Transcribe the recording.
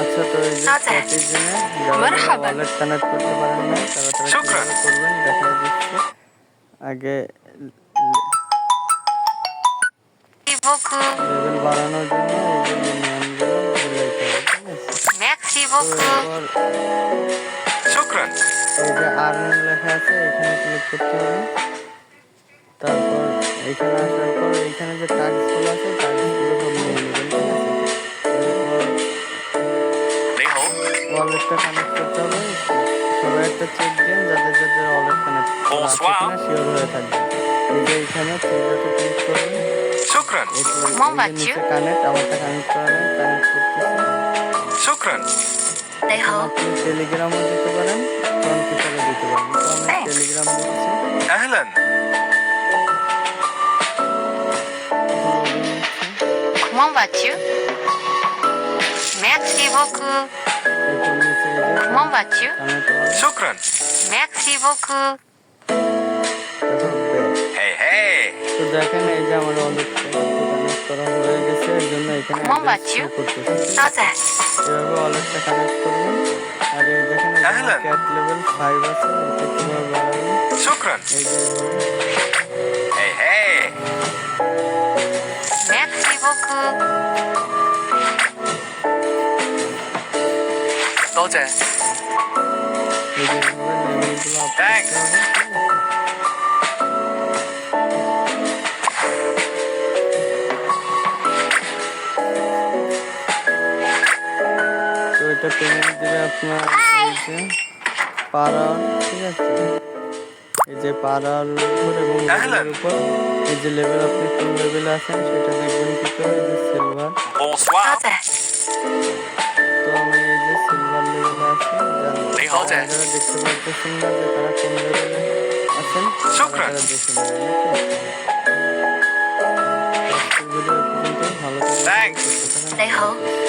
আচ্ছা, তো এই যে প্রতিদিনে যারা যারা ওয়ালেট কানেক্ট করতে পারেন না তারা কিভাবে করবেন দেখা দিচ্ছে। আগে লেভেল বাড়ানোর জন্য এই যে নিয়মগুলো বুঝাইতে হবে, ঠিক আছে? তো এরপর এই যে আর্নিং লেখা আছে এখানে ক্লিক করতে হবে। তারপর এখানে আসার পর এখানে যে টাস্কগুলো আছে টাস্কগুলো সব নিয়ে নেবেন, ঠিক আছে? এরপর ওয়ালেটটা কানেক্ট করতে হবে। সবাই একটা চেক দিন যাদের যাদের ওয়ালেট কানেক্ট আছে কিনা শিওর হয়ে থাকবে। এই যে এখানে থ্রিডটে ক্লিক করবেন। এরপর এই যে নিচে কানেক্ট, আমারটা কানেক্ট করা নেই, কানেক্ট করতেছি। এখন আপনি টেলিগ্রামও দিতে পারেন, কম্পিউটারে দিতে পারেন। তো আমি টেলিগ্রাম দিচ্ছি। Comment vas-tu? Merci beaucoup. এরপর নিচে এই যে Comment vas-tu? Connect wallet, Merci beaucoup. তারপর ব্যাক। তো দেখেন এই যে আমার ওয়ালেট কানেক্ট করা হয়ে গেছে, এর জন্য এখানে Comment অ্যাড্রেস vas-tu? শো করতেছে। Taze. এভাবে ওয়ালেটটা কানেক্ট করবেন। আর এই দেখেন এখানে ক্যাট লেভেল 5 আছে, এটা কিভাবে বাড়াবেন এই যে Merci beaucoup. এই যে এভাবে লেভেলগুলো আপ করতে হবে, ঠিক আছে? তো এটা পেমেন্ট দিবে আপনার এই যে পার আওয়ার, ঠিক আছে? এই যে পার আওয়ার উপর এবং লেভেলের উপর এই যে লেভেল আপনি কোন লেভেলে আছেন সেটা দেখবেন কি করে, এই যে সিলভার। Taze. তো আমি এই যে সিলভার লেভেলে আছি। যারা যারা দেখতে পাচ্ছেন না যে তারা কোন লেভেলে আছেন তারা দেখে নেবেন, ওকে? আজকের ভিডিও পর্যন্ত, ভালো থাকবেন, সুস্থ থাকবেন। 你好。